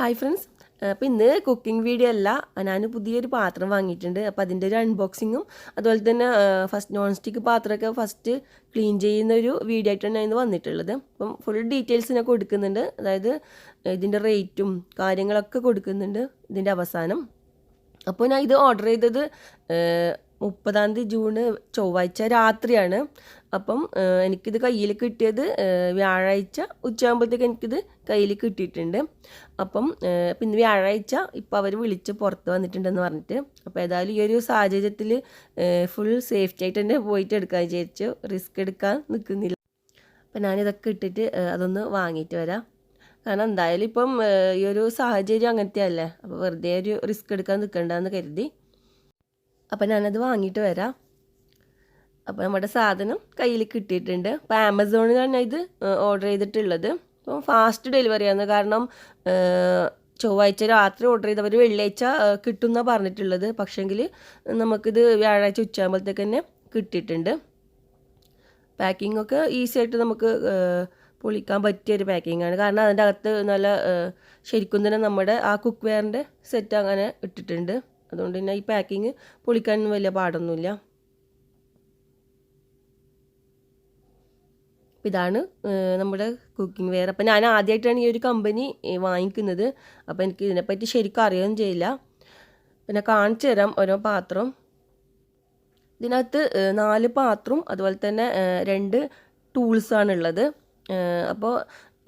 Hi friends, അപ്പോൾ ഇന്ന് cooking video അല്ല, ഞാൻ പുതിയൊരു പാത്രം വാങ്ങിയിട്ടുണ്ട്. അപ്പോൾ അതിൻ്റെ ഒരു അൺബോക്സിങ്ങും അതുപോലെ തന്നെ ഫസ്റ്റ് നോൺ സ്റ്റിക്ക് പാത്രമൊക്കെ ഫസ്റ്റ് ക്ലീൻ ചെയ്യുന്ന ഒരു വീഡിയോ ആയിട്ടാണ് ഞാൻ ഇന്ന് വന്നിട്ടുള്ളത്. അപ്പം ഫുൾ ഡീറ്റെയിൽസ് ഞാൻ കൊടുക്കുന്നുണ്ട്, അതായത് ഇതിൻ്റെ റേറ്റും കാര്യങ്ങളൊക്കെ കൊടുക്കുന്നുണ്ട് ഇതിൻ്റെ അവസാനം. അപ്പോൾ ഞാൻ ഇത് ഓർഡർ ചെയ്തത് 30 ജൂൺ ചൊവ്വാഴ്ച രാത്രിയാണ്. അപ്പം എനിക്കിത് കയ്യിൽ കിട്ടിയത് വ്യാഴാഴ്ച ഉച്ചയാകുമ്പോഴത്തേക്ക് എനിക്കിത് കയ്യിൽ കിട്ടിയിട്ടുണ്ട്. അപ്പം പിന്നെ വ്യാഴാഴ്ച ഇപ്പോൾ അവർ വിളിച്ച് പുറത്ത് വന്നിട്ടുണ്ടെന്ന് പറഞ്ഞിട്ട്, അപ്പോൾ ഏതായാലും ഈ ഒരു സാഹചര്യത്തിൽ ഫുൾ സേഫ്റ്റി ആയിട്ട് തന്നെ പോയിട്ട് എടുക്കാൻ വിചാരിച്ചു, റിസ്ക് എടുക്കാൻ നിൽക്കുന്നില്ല. അപ്പം ഞാനിതൊക്കെ ഇട്ടിട്ട് അതൊന്ന് വാങ്ങിയിട്ട് വരാം. കാരണം എന്തായാലും ഇപ്പം ഈ ഒരു സാഹചര്യം അങ്ങനത്തെ അല്ലേ, അപ്പോൾ വെറുതെ ഒരു റിസ്ക് എടുക്കാൻ നിൽക്കണ്ടെന്ന് കരുതി. അപ്പം ഞാനത് വാങ്ങിയിട്ട് വരാം. അപ്പോൾ നമ്മുടെ സാധനം കയ്യിൽ കിട്ടിയിട്ടുണ്ട്. അപ്പോൾ ആമസോണിലാണ് ഞാൻ ഇത് ഓർഡർ ചെയ്തിട്ടുള്ളത്. അപ്പോൾ ഫാസ്റ്റ് ഡെലിവറിയാണ്, കാരണം ചൊവ്വാഴ്ച രാത്രി ഓർഡർ ചെയ്തവർ വെള്ളിയാഴ്ച കിട്ടുമെന്നാണ് പറഞ്ഞിട്ടുള്ളത്. പക്ഷേങ്കിൽ നമുക്കിത് വ്യാഴാഴ്ച ഉച്ചയാകുമ്പോഴത്തേക്ക് തന്നെ കിട്ടിയിട്ടുണ്ട്. പാക്കിങ്ങൊക്കെ ഈസി ആയിട്ട് നമുക്ക് പൊളിക്കാൻ പറ്റിയൊരു പാക്കിങ്ങാണ്. കാരണം അതിൻ്റെ അകത്ത് നല്ല ശരിക്കും തന്നെ നമ്മുടെ ആ കുക്ക് വെയറിൻ്റെ സെറ്റ് അങ്ങനെ ഇട്ടിട്ടുണ്ട്. അതുകൊണ്ട് തന്നെ ഈ പാക്കിങ് പൊളിക്കാനൊന്നും വലിയ പാടൊന്നുമില്ല. ഇതാണ് നമ്മുടെ കുക്കിംഗ് വെയർ. അപ്പം ഞാൻ ആദ്യമായിട്ടാണ് ഈ ഒരു കമ്പനി വാങ്ങിക്കുന്നത്. അപ്പോൾ എനിക്ക് ഇതിനെപ്പറ്റി ശരിക്കും അറിയുകയും ചെയ്യില്ല. പിന്നെ കാണിച്ചു തരാം ഓരോ പാത്രം. ഇതിനകത്ത് 4 പാത്രവും അതുപോലെ തന്നെ 2 ടൂൾസാണുള്ളത്. അപ്പോൾ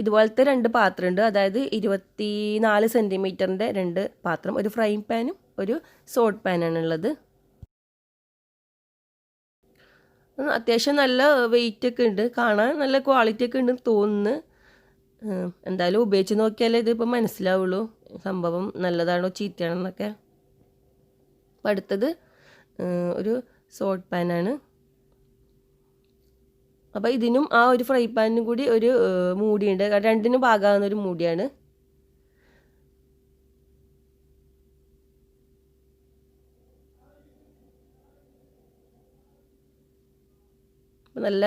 ഇതുപോലത്തെ 2 പാത്രമുണ്ട്, അതായത് 24 സെൻറ്റിമീറ്ററിൻ്റെ 2 പാത്രം, ഒരു ഫ്രൈങ് പാനും ഒരു സോട്ട് പാനാണുള്ളത്. അത്യാവശ്യം നല്ല വെയിറ്റ് ഒക്കെ ഉണ്ട്, കാണാൻ നല്ല ക്വാളിറ്റി ഒക്കെ ഉണ്ടെന്ന് തോന്നുന്നു. എന്തായാലും ഉപയോഗിച്ച് നോക്കിയാലേ ഇതിപ്പോൾ മനസ്സിലാവുള്ളൂ സംഭവം നല്ലതാണോ ചീത്തയാണോ എന്നൊക്കെ. അപ്പം അടുത്തത് ഒരു സോട്ട് പാനാണ്. അപ്പോൾ ഇതിനും ആ ഒരു ഫ്രൈ പാനിനും കൂടി ഒരു മൂടിയുണ്ട്, രണ്ടിനും പാകാവുന്നൊരു മൂടിയാണ്. നല്ല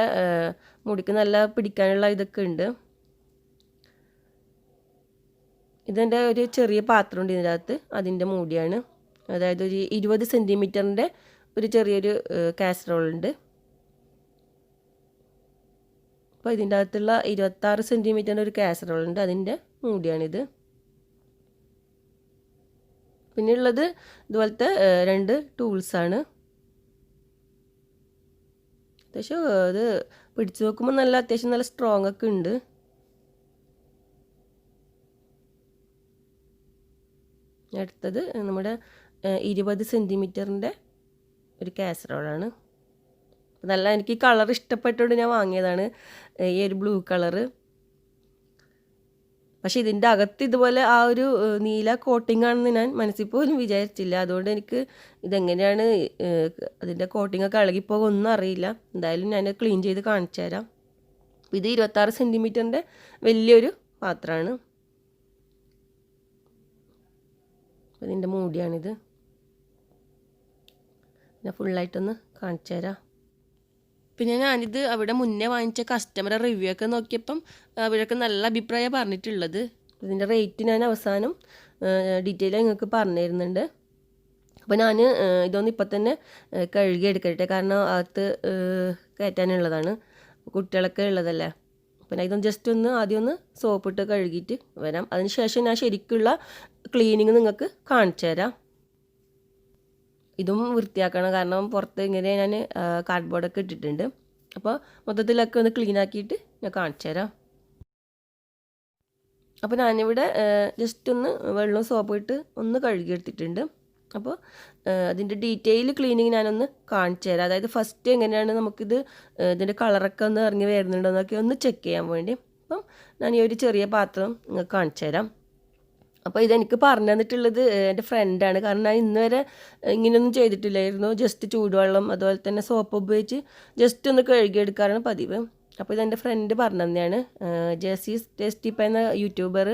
മുടിക്ക് നല്ല പിടിക്കാനുള്ള ഇതൊക്കെ ഉണ്ട്. ഇതിൻ്റെ ഒരു ചെറിയ പാത്രമുണ്ട് ഇതിൻ്റെ അകത്ത്, അതിൻ്റെ മൂടിയാണ്. അതായത് ഒരു 20 സെൻറ്റിമീറ്ററിൻ്റെ ഒരു ചെറിയൊരു കാസറോളുണ്ട്. അപ്പോൾ ഇതിൻ്റെ അകത്തുള്ള 26 സെൻറ്റിമീറ്ററിൻ്റെ ഒരു കാസറോളുണ്ട്, അതിൻ്റെ മൂടിയാണിത്. പിന്നെയുള്ളത് ഇതുപോലത്തെ 2 ടൂൾസാണ്. അത്യാവശ്യം അത് പിടിച്ചു നോക്കുമ്പോൾ അത്യാവശ്യം നല്ല സ്ട്രോങ് ഒക്കെ ഉണ്ട്. അടുത്തത് നമ്മുടെ 20 സെൻറ്റിമീറ്ററിൻ്റെ ഒരു കാസറോളാണ്. നല്ല എനിക്ക് കളർ ഇഷ്ടപ്പെട്ടുകൊണ്ട് ഞാൻ വാങ്ങിയതാണ്, ഈ ഒരു ബ്ലൂ കളറ്. പക്ഷേ ഇതിൻ്റെ അകത്ത് ഇതുപോലെ ആ ഒരു നീല കോട്ടിംഗ് ആണെന്ന് ഞാൻ മനസ്സിൽ പോലും വിചാരിച്ചില്ല. അതുകൊണ്ട് എനിക്ക് ഇതെങ്ങനെയാണ് അതിൻ്റെ കോട്ടിങ്ങൊക്കെ ഇളകിപ്പോകും ഒന്നും അറിയില്ല. എന്തായാലും ഞാൻ ക്ലീൻ ചെയ്ത് കാണിച്ചു തരാം. ഇത് 26 സെൻറ്റിമീറ്ററിൻ്റെ വലിയൊരു പാത്രമാണ്. ഇതിൻ്റെ മൂടിയാണിത്. ഞാൻ ഫുള്ളായിട്ടൊന്ന് കാണിച്ചു തരാം. പിന്നെ ഞാനിത് അവിടെ മുന്നേ വാങ്ങിച്ച കസ്റ്റമറെ റിവ്യൂ ഒക്കെ നോക്കിയപ്പം അവരൊക്കെ നല്ല അഭിപ്രായം പറഞ്ഞിട്ടുള്ളത്. ഇതിൻ്റെ റേറ്റ് ഞാൻ അവസാനം ഡീറ്റെയിൽ നിങ്ങൾക്ക് പറഞ്ഞു തരുന്നുണ്ട്. അപ്പോൾ ഞാൻ ഇതൊന്നും ഇപ്പം തന്നെ കഴുകി എടുക്കട്ടെ, കാരണം അകത്ത് കയറ്റാനുള്ളതാണ്, കുട്ടികളൊക്കെ ഉള്ളതല്ലേ. അപ്പം ഞാൻ ഇതൊന്ന് ജസ്റ്റ് ആദ്യം ഒന്ന് സോപ്പിട്ട് കഴുകിയിട്ട് വരാം. അതിന് ശേഷം ഞാൻ ശരിക്കുള്ള ക്ലീനിങ് നിങ്ങൾക്ക് കാണിച്ചു തരാം. ഇതും വൃത്തിയാക്കണം, കാരണം പുറത്ത് ഇങ്ങനെ ഞാൻ കാർഡ്ബോർഡൊക്കെ ഇട്ടിട്ടുണ്ട്. അപ്പോൾ മൊത്തത്തിലൊക്കെ ഒന്ന് ക്ലീൻ ആക്കിയിട്ട് ഞാൻ കാണിച്ചു തരാം. അപ്പോൾ ഞാനിവിടെ ജസ്റ്റ് ഒന്ന് വെള്ളവും സോപ്പ് ഇട്ട് ഒന്ന് കഴുകിയെടുത്തിട്ടുണ്ട്. അപ്പോൾ അതിൻ്റെ ഡീറ്റെയിൽ ക്ലീനിങ് ഞാനൊന്ന് കാണിച്ചു തരാം. അതായത് ഫസ്റ്റ് എങ്ങനെയാണ് നമുക്കിത് ഇതിൻ്റെ കളറൊക്കെ ഒന്ന് ഇറങ്ങി വരുന്നുണ്ടോ എന്നൊക്കെ ഒന്ന് ചെക്ക് ചെയ്യാൻ വേണ്ടി. അപ്പം ഞാൻ ഈ ഒരു ചെറിയ പാത്രം നിങ്ങൾക്ക് കാണിച്ചു തരാം. അപ്പോൾ ഇതെനിക്ക് പറഞ്ഞു തന്നിട്ടുള്ളത് എൻ്റെ ഫ്രണ്ടാണ്, കാരണം ഞാൻ ഇന്ന് വരെ ഇങ്ങനെയൊന്നും ചെയ്തിട്ടില്ലായിരുന്നു. ജസ്റ്റ് ചൂടുവെള്ളം അതുപോലെ തന്നെ സോപ്പ് ഉപയോഗിച്ച് ജസ്റ്റ് ഒന്ന് കഴുകിയെടുക്കാറാണ് പതിവ്. അപ്പോൾ ഇതെൻ്റെ ഫ്രണ്ട് പറഞ്ഞു തന്നെയാണ്, ജെസീസ് ടേസ്റ്റിപ്പ എന്ന യൂട്യൂബർ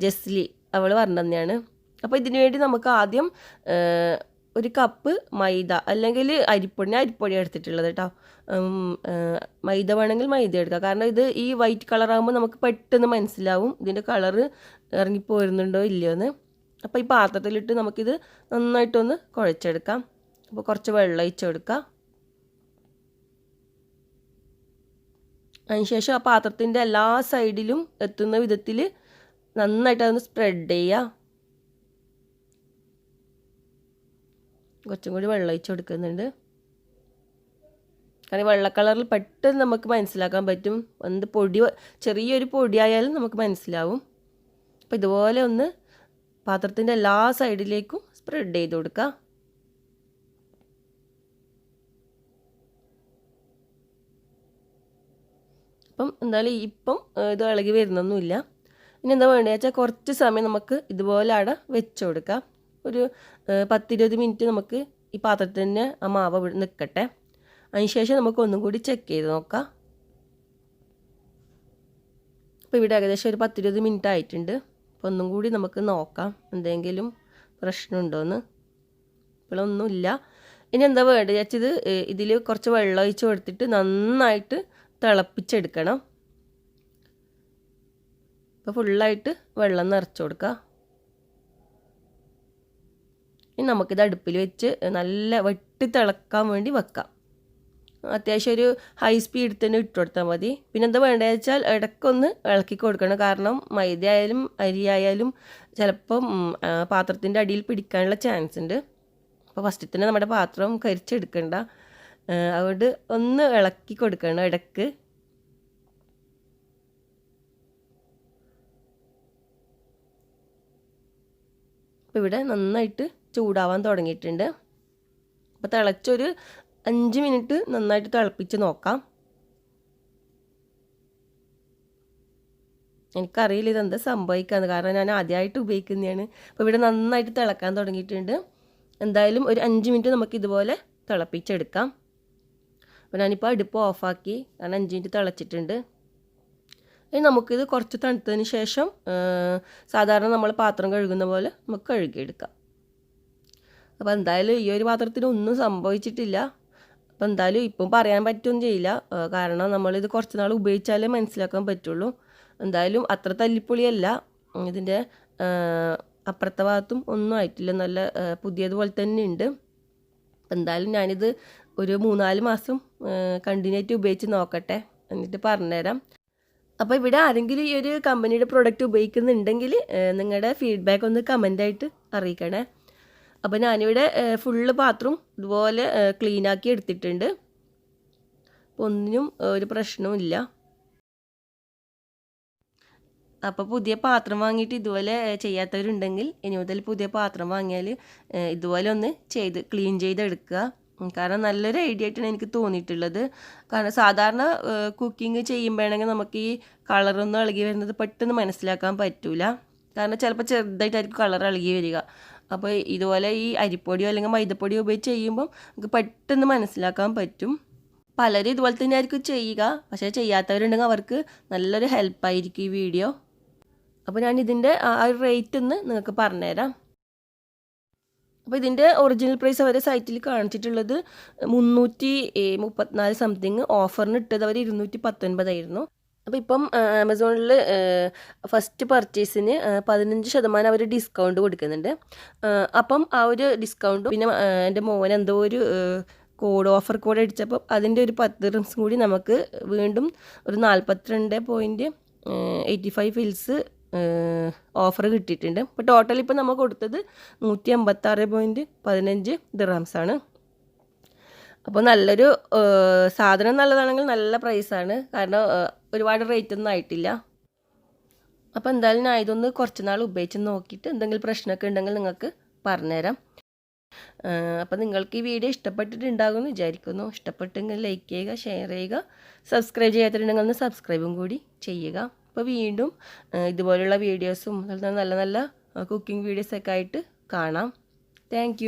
ജെസ്ലി, അവൾ പറഞ്ഞു തന്നെയാണ്. അപ്പോൾ ഇതിനു വേണ്ടി നമുക്ക് ആദ്യം 1 കപ്പ് മൈദ അല്ലെങ്കിൽ അരിപ്പൊടി എടുത്തിട്ടുള്ളത് കേട്ടോ. മൈദ വേണമെങ്കിൽ മൈദ എടുക്കുക. കാരണം ഇത് ഈ വൈറ്റ് കളറാകുമ്പോൾ നമുക്ക് പെട്ടെന്ന് മനസ്സിലാവും ഇതിൻ്റെ കളറ് ഇറങ്ങിപ്പോരുന്നുണ്ടോ ഇല്ലയോ എന്ന്. അപ്പോൾ ഈ പാത്രത്തിലിട്ട് നമുക്കിത് നന്നായിട്ടൊന്ന് കുഴച്ചെടുക്കാം. അപ്പോൾ കുറച്ച് വെള്ളം ഒഴിച്ചെടുക്കാം. അതിനുശേഷം ആ പാത്രത്തിൻ്റെ എല്ലാ സൈഡിലും എത്തുന്ന വിധത്തിൽ നന്നായിട്ട് അതൊന്ന് സ്പ്രെഡ് ചെയ്യുക. കുറച്ചും കൂടി വെള്ളം ഒഴിച്ച് കൊടുക്കുന്നുണ്ട്. കാരണം വെള്ള കളറിൽ പെട്ടെന്ന് നമുക്ക് മനസ്സിലാക്കാൻ പറ്റും. ചെറിയൊരു പൊടിയായാലും നമുക്ക് മനസ്സിലാവും. അപ്പോൾ ഇതുപോലെ ഒന്ന് പാത്രത്തിൻ്റെ എല്ലാ സൈഡിലേക്കും സ്പ്രെഡ് ചെയ്ത് കൊടുക്കുക. അപ്പം എന്തായാലും ഇത് ഇളകി വരുന്നൊന്നുമില്ല. ഇനി എന്താ വേണ്ടത് വെച്ചാൽ കുറച്ച് സമയം നമുക്ക് ഇതുപോലെ അവിടെ വെച്ച് കൊടുക്കാം. ഒരു 10-20 മിനിറ്റ് നമുക്ക് ഈ പാത്രത്തിൽ തന്നെ ആ മാവ് നിൽക്കട്ടെ. അതിനുശേഷം നമുക്ക് ഒന്നും കൂടി ചെക്ക് ചെയ്ത് നോക്കാം. അപ്പോൾ ഇവിടെ ഏകദേശം ഒരു 10-20 മിനിറ്റ് ആയിട്ടുണ്ട്. അപ്പോൾ ഒന്നും കൂടി നമുക്ക് നോക്കാം എന്തെങ്കിലും പ്രശ്നമുണ്ടോയെന്ന്. ഇപ്പോഴൊന്നുമില്ല. ഇനി എന്താ വേണ്ടത് വെച്ചത് ഇതിൽ കുറച്ച് വെള്ളം ഒഴിച്ച് കൊടുത്തിട്ട് നന്നായിട്ട് തിളപ്പിച്ചെടുക്കണം. അപ്പോൾ ഫുള്ളായിട്ട് വെള്ളം നിറച്ച് കൊടുക്കുക. ഇനി നമുക്കിത് അടുപ്പിൽ വെച്ച് നല്ല വെട്ടി തിളക്കാൻ വേണ്ടി വെക്കാം. അത്യാവശ്യം ഒരു ഹൈ സ്പീഡിൽ തന്നെ ഇട്ട് കൊടുത്താൽ മതി. പിന്നെ എന്താ വേണ്ടതെന്ന് വെച്ചാൽ ഇടയ്ക്കൊന്ന് ഇളക്കി കൊടുക്കണം. കാരണം മൈദ ആയാലും അരി ആയാലും ചിലപ്പം പാത്രത്തിൻ്റെ അടിയിൽ പിടിക്കാനുള്ള ചാൻസ് ഉണ്ട്. അപ്പോൾ ഫസ്റ്റിൽ തന്നെ നമ്മുടെ പാത്രം കരിച്ചെടുക്കണ്ട. അതുകൊണ്ട് ഒന്ന് ഇളക്കി കൊടുക്കണം ഇടയ്ക്ക്. അപ്പോൾ ഇവിടെ നന്നായിട്ട് ചൂടാവാൻ തുടങ്ങിയിട്ടുണ്ട്. അപ്പോൾ തിളച്ചൊരു 5 മിനിറ്റ് നന്നായിട്ട് തിളപ്പിച്ച് നോക്കാം. എനിക്കറിയില്ല ഇതെന്താ സംഭവിക്കാന്ന്, കാരണം ഞാൻ ആദ്യമായിട്ട് ഉപയോഗിക്കുന്നതാണ്. അപ്പോൾ ഇവിടെ നന്നായിട്ട് തിളക്കാൻ തുടങ്ങിയിട്ടുണ്ട്. എന്തായാലും ഒരു 5 മിനിറ്റ് നമുക്ക് ഇതുപോലെ തിളപ്പിച്ചെടുക്കാം. അപ്പോൾ ഞാനിപ്പോൾ അടുപ്പ് ഓഫാക്കി, കാരണം 5 മിനിറ്റ് തിളച്ചിട്ടുണ്ട്. ഇനി നമുക്കിത് കുറച്ച് തണുത്തതിന് ശേഷം സാധാരണ നമ്മൾ പാത്രം കഴുകുന്ന പോലെ നമുക്ക് കഴുകിയെടുക്കാം. അപ്പോൾ എന്തായാലും ഈ ഒരു പാത്രത്തിന് ഒന്നും സംഭവിച്ചിട്ടില്ല. അപ്പോൾ എന്തായാലും ഇപ്പം പറയാൻ പറ്റുമൊന്നും ചെയ്യില്ല, കാരണം നമ്മളിത് കുറച്ച് നാൾ ഉപയോഗിച്ചാലേ മനസ്സിലാക്കാൻ പറ്റുള്ളൂ. എന്തായാലും അത്ര തല്ലിപ്പൊളിയല്ല. ഇതിൻ്റെ അപ്പുറത്തെ ഭാഗത്തും ഒന്നും ആയിട്ടില്ല, നല്ല പുതിയതുപോലെ തന്നെ ഉണ്ട്. എന്തായാലും ഞാനിത് ഒരു 3-4 മാസം കണ്ടിന്യൂ ആയിട്ട് ഉപയോഗിച്ച് നോക്കട്ടെ, എന്നിട്ട് പറഞ്ഞുതരാം. അപ്പോൾ ഇവിടെ ആരെങ്കിലും ഈ ഒരു കമ്പനിയുടെ പ്രോഡക്റ്റ് ഉപയോഗിക്കുന്നുണ്ടെങ്കിൽ നിങ്ങളുടെ ഫീഡ്ബാക്ക് ഒന്ന് കമൻ്റായിട്ട് അറിയിക്കണേ. അപ്പോൾ ഞാനിവിടെ ഫുള്ള് പാത്രം ഇതുപോലെ ക്ലീനാക്കി എടുത്തിട്ടുണ്ട്. അപ്പോൾ ഒന്നിനും ഒരു പ്രശ്നവുമില്ല. അപ്പോൾ പുതിയ പാത്രം വാങ്ങിയിട്ട് ഇതുപോലെ ചെയ്യാത്തവരുണ്ടെങ്കിൽ ഇനി മുതൽ പുതിയ പാത്രം വാങ്ങിയാൽ ഇതുപോലെ ഒന്ന് ക്ലീൻ ചെയ്തെടുക്കുക. കാരണം നല്ലൊരു ഐഡിയ ആയിട്ടാണ് എനിക്ക് തോന്നിയിട്ടുള്ളത്. കാരണം സാധാരണ കുക്കിംഗ് ചെയ്യുമ്പോഴാണെങ്കിൽ നമുക്ക് ഈ കളറൊന്നും ഇളകി വരുന്നത് പെട്ടെന്ന് മനസ്സിലാക്കാൻ പറ്റില്ല. കാരണം ചിലപ്പോൾ ചെറുതായിട്ടായിരിക്കും കളർ ഇളകി വരിക. അപ്പോൾ ഇതുപോലെ ഈ അരിപ്പൊടിയോ അല്ലെങ്കിൽ മൈദപ്പൊടിയോ ഉപയോഗിച്ച് ചെയ്യുമ്പം നമുക്ക് പെട്ടെന്ന് മനസ്സിലാക്കാൻ പറ്റും. പലരും ഇതുപോലെ തന്നെ ആയിരിക്കും ചെയ്യുക, പക്ഷേ ചെയ്യാത്തവരുണ്ടെങ്കിൽ അവർക്ക് നല്ലൊരു ഹെൽപ്പായിരിക്കും ഈ വീഡിയോ. അപ്പോൾ ഞാൻ ഇതിൻ്റെ ആ റേറ്റ് ഒന്ന് നിങ്ങൾക്ക് പറഞ്ഞുതരാം. അപ്പോൾ ഇതിൻ്റെ ഒറിജിനൽ പ്രൈസ് അവരെ സൈറ്റിൽ കാണിച്ചിട്ടുള്ളത് 334 സംതിങ്, ഓഫറിന് ഇട്ടത് അവർ 219 ആയിരുന്നു. അപ്പോൾ ഇപ്പം ആമസോണിൽ ഫസ്റ്റ് പർച്ചേസിന് 15% അവർ ഡിസ്കൗണ്ട് കൊടുക്കുന്നുണ്ട്. അപ്പം ആ ഒരു ഡിസ്കൗണ്ടും പിന്നെ എൻ്റെ മോൻ എന്തോ ഒരു ഓഫർ കോഡ് അടിച്ചപ്പോൾ അതിൻ്റെ ഒരു 10 dirhams കൂടി നമുക്ക് വീണ്ടും ഒരു 42.85 ഫിൽസ് ഓഫർ കിട്ടിയിട്ടുണ്ട്. അപ്പോൾ ടോട്ടൽ ഇപ്പോൾ നമ്മൾ കൊടുത്തത് 156.15 dirhams ആണ്. അപ്പോൾ നല്ലൊരു സാധനം നല്ലതാണെങ്കിൽ നല്ല പ്രൈസാണ്, കാരണം ഒരുപാട് റേറ്റ് ഒന്നും ആയിട്ടില്ല. അപ്പോൾ എന്തായാലും ഞാൻ ഇതൊന്ന് കുറച്ച് നാൾ ഉപയോഗിച്ച് നോക്കിയിട്ട് എന്തെങ്കിലും പ്രശ്നമൊക്കെ ഉണ്ടെങ്കിൽ നിങ്ങൾക്ക് പറഞ്ഞുതരാം. അപ്പോൾ നിങ്ങൾക്ക് ഈ വീഡിയോ ഇഷ്ടപ്പെട്ടിട്ടുണ്ടാകുമെന്ന് വിചാരിക്കുന്നു. ഇഷ്ടപ്പെട്ടെങ്കിൽ ലൈക്ക് ചെയ്യുക, ഷെയർ ചെയ്യുക, സബ്സ്ക്രൈബ് ചെയ്യാത്തിട്ടുണ്ടെങ്കിൽ ഒന്ന് സബ്സ്ക്രൈബും കൂടി ചെയ്യുക. അപ്പോൾ വീണ്ടും ഇതുപോലുള്ള വീഡിയോസും നല്ല നല്ല കുക്കിംഗ് വീഡിയോസൊക്കെ ആയിട്ട് കാണാം. താങ്ക്